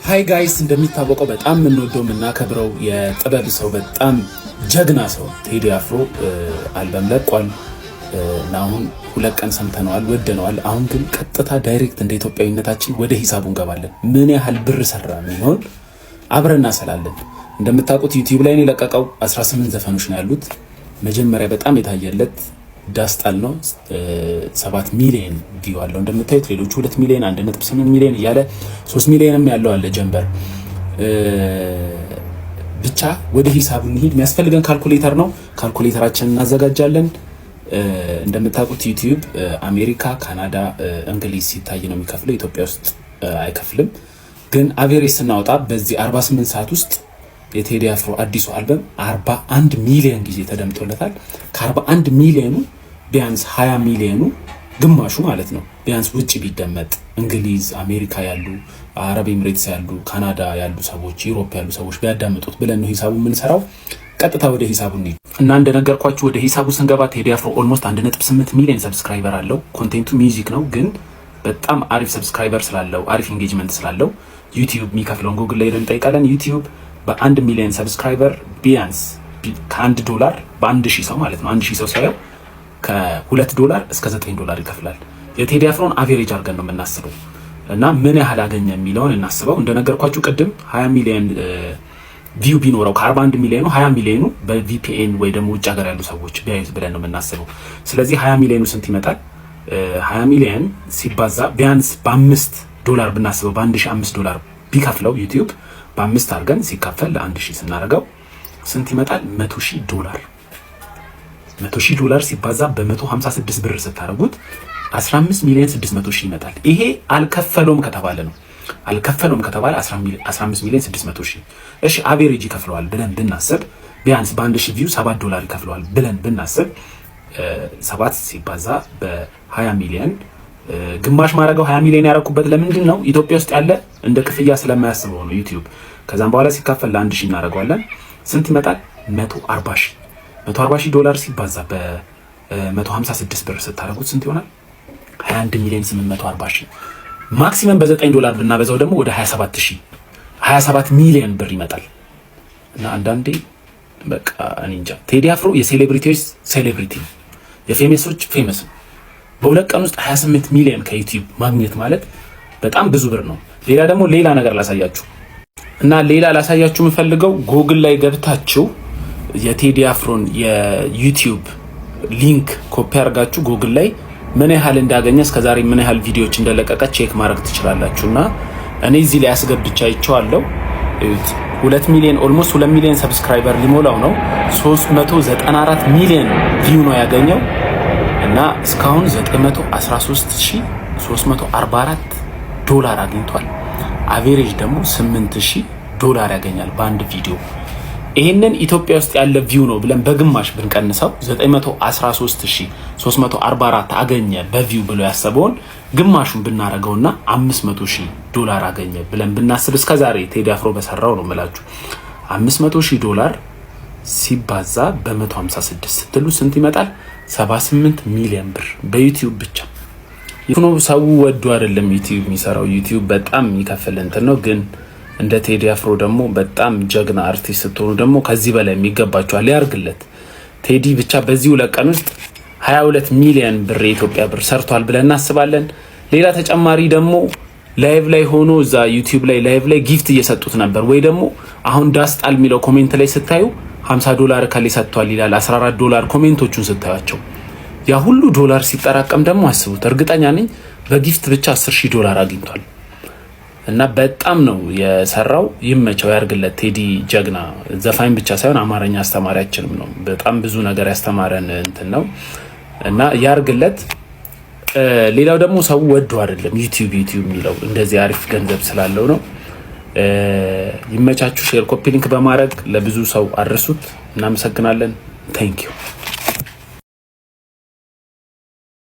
ሃይ ጋይስ እንደሚታወቀው በጣም የምንወደው የምናከብረው የጥበብ ሰው በጣም ጀግና ሰው ቴዲ አፍሮ አልበም ለቋል እና አሁን 2 ቀን ሰምተነዋል፣ ወደነዋል። አሁን ግን ቀጥታ ዳይሬክት እንደ ኢትዮጵያዊነታችን ወደ ሂሳቡ እንገባለን። ምን ያህል ብር ሰራ የሚሆን አብረን እናሰላለን። እንደምታውቁት ዩቲዩብ ላይ ነው የለቀቀው። 18 ዘፈኖች ነው ያሉት። መጀመሪያ በጣም የታየለት ዳስጣል ነው 7 ሚሊዮን ቪው አለው እንደምታዩት። ሌሎቹ 2 ሚሊዮን 1.8 ሚሊዮን እያለ 3 ሚሊዮንም ያለው አለ ጀንበር። ብቻ ወደ ሂሳቡ እንሂድ። የሚያስፈልገን ካልኩሌተር ነው። ካልኩሌተራችንን እናዘጋጃለን። እንደምታውቁት ዩቲዩብ አሜሪካ፣ ካናዳ፣ እንግሊዝ ሲታይ ነው የሚከፍለው። ኢትዮጵያ ውስጥ አይከፍልም። ግን አቬሬጅ ስናወጣ በዚህ 48 ሰዓት ውስጥ የቴዲ አፍሮ አዲሱ አልበም 41 ሚሊዮን ጊዜ ተደምጦለታል። ከ41 ሚሊዮኑ ቢያንስ 20 ሚሊዮኑ ግማሹ ማለት ነው ቢያንስ ውጭ ቢደመጥ እንግሊዝ፣ አሜሪካ ያሉ፣ አረብ ኤምሬትስ ያሉ፣ ካናዳ ያሉ ሰዎች፣ ዩሮፕ ያሉ ሰዎች ቢያዳምጡት ብለን ነው ሂሳቡ የምንሰራው። ቀጥታ ወደ ሂሳቡ እንሂድ እና እንደነገርኳችሁ ወደ ሂሳቡ ስንገባ ቴዲ አፍሮ ኦልሞስት 1.8 ሚሊዮን ሰብስክራይበር አለው። ኮንቴንቱ ሚውዚክ ነው፣ ግን በጣም አሪፍ ሰብስክራይበር ስላለው አሪፍ ኢንጌጅመንት ስላለው ዩቲዩብ የሚከፍለውን ጉግል ላይ ሄደን እንጠይቃለን። ዩቲዩብ በ1 ሚሊዮን ሰብስክራይበር ቢያንስ $1 በ1000 ሰው ማለት ነው 1000 ሰው ሲያየው $2 እስከ $9 ይከፍላል። የቴዲ አፍሮን አቬሬጅ አድርገን ነው የምናስበው እና ምን ያህል አገኘ የሚለውን እናስበው። እንደነገርኳችሁ ቅድም 20 ሚሊዮን ቪው ቢኖረው ከ41 ሚሊዮኑ 20 ሚሊዮኑ በቪፒኤን ወይ ደግሞ ውጭ ሀገር ያሉ ሰዎች ቢያዩት ብለን ነው የምናስበው። ስለዚህ 20 ሚሊዮኑ ስንት ይመጣል? 20 ሚሊዮን ሲባዛ ቢያንስ $5 ብናስበው $1,005 ቢከፍለው ዩቲዩብ በ5 አድርገን ሲካፈል ለ1000 ስናደርገው ስንት ይመጣል? $100,000። $100,000 ሲባዛ በ156 ብር ስታደርጉት 15,600,000 ይመጣል። ይሄ አልከፈለውም ከተባለ ነው። አልከፈለውም ከተባለ 15,600,000። እሺ አቬሬጅ ይከፍለዋል ብለን ብናስብ ቢያንስ በ1000 ቪው $7 ይከፍለዋል ብለን ብናስብ 7 ሲባዛ በ20 ሚሊዮን ግማሽ ማድረገው 20 ሚሊዮን ያረኩበት ለምንድን ነው? ኢትዮጵያ ውስጥ ያለ እንደ ክፍያ ስለማያስበው ነው ዩቲዩብ። ከዛም በኋላ ሲካፈል ለ1000 እናደርገዋለን። ስንት ይመጣል? $140,000 ሲባዛ በ156 ብር ስታደርጉት ስንት ይሆናል? 21,840,000። ማክሲመም በ$9 ብናበዛው ደግሞ ወደ 27 ሚሊዮን ብር ይመጣል። እና አንዳንዴ በቃ እኔ እንጃ ቴዲ አፍሮ የሴሌብሪቲዎች ሴሌብሪቲ ነው፣ የፌመሶች ፌመስ ነው። በ2 ቀን ውስጥ 28 ሚሊዮን ከዩቲዩብ ማግኘት ማለት በጣም ብዙ ብር ነው። ሌላ ደግሞ ሌላ ነገር ላሳያችሁ እና ላሳያችሁ የምፈልገው ጉግል ላይ ገብታችሁ የቴዲ አፍሮን የዩቲዩብ ሊንክ ኮፒ አድርጋችሁ ጉግል ላይ ምን ያህል እንዳገኘ እስከዛሬ ምን ያህል ቪዲዮዎች እንደለቀቀ ቼክ ማድረግ ትችላላችሁና እኔ እዚህ ላይ አስገብቻ አይቼዋለሁ። 2 ሚሊዮን ኦልሞስት 2 ሚሊዮን ሰብስክራይበር ሊሞላው ነው። 394 ሚሊዮን ቪው ነው ያገኘው እና እስካሁን $913,344 አግኝቷል። አቬሬጅ ደግሞ $8,000 ያገኛል በአንድ ቪዲዮ። ይሄንን ኢትዮጵያ ውስጥ ያለ ቪው ነው ብለን በግማሽ ብንቀንሰው 913,344 አገኘ በቪው ብሎ ያሰበውን ግማሹን ብናረገውና $500,000 አገኘ ብለን ብናስብ እስከዛሬ ቴዲ አፍሮ በሰራው ነው የምላችሁ $500,000 ሲባዛ በ156 ስትሉ ስንት ይመጣል? 78 ሚሊዮን ብር በዩቲዩብ ብቻ። ይሁን ሰው ወዶ አይደለም ዩቲዩብ የሚሰራው። ዩቲዩብ በጣም የሚከፍል እንትን ነው። ግን እንደ ቴዲ አፍሮ ደግሞ በጣም ጀግና አርቲስት ስትሆኑ ደግሞ ከዚህ በላይ የሚገባችኋል። ያርግለት ቴዲ ብቻ በዚህ 2 ቀን ውስጥ 22 ሚሊዮን ብር የኢትዮጵያ ብር ሰርቷል ብለን እናስባለን። ሌላ ተጨማሪ ደግሞ ላይቭ ላይ ሆኖ እዛ ዩቲዩብ ላይ ላይቭ ላይ ጊፍት እየሰጡት ነበር። ወይ ደግሞ አሁን ዳስጣል የሚለው ኮሜንት ላይ ስታዩ $50 ከሌ ሰጥቷል ይላል። $14 ኮሜንቶቹን ስታያቸው ያ ሁሉ ዶላር ሲጠራቀም ደግሞ አስቡት። እርግጠኛ ነኝ በጊፍት ብቻ $10,000 አግኝቷል። እና በጣም ነው የሰራው። ይመቸው፣ ያርግለት። ቴዲ ጀግና ዘፋኝ ብቻ ሳይሆን አማርኛ አስተማሪያችንም ነው። በጣም ብዙ ነገር ያስተማረን እንትን ነው እና ያርግለት። ሌላው ደግሞ ሰው ወዶ አይደለም ዩቲዩብ የሚለው እንደዚህ አሪፍ ገንዘብ ስላለው ነው። ይመቻችሁ። ሼር፣ ኮፒ ሊንክ በማድረግ ለብዙ ሰው አድርሱት። እናመሰግናለን። ታንክ ዩ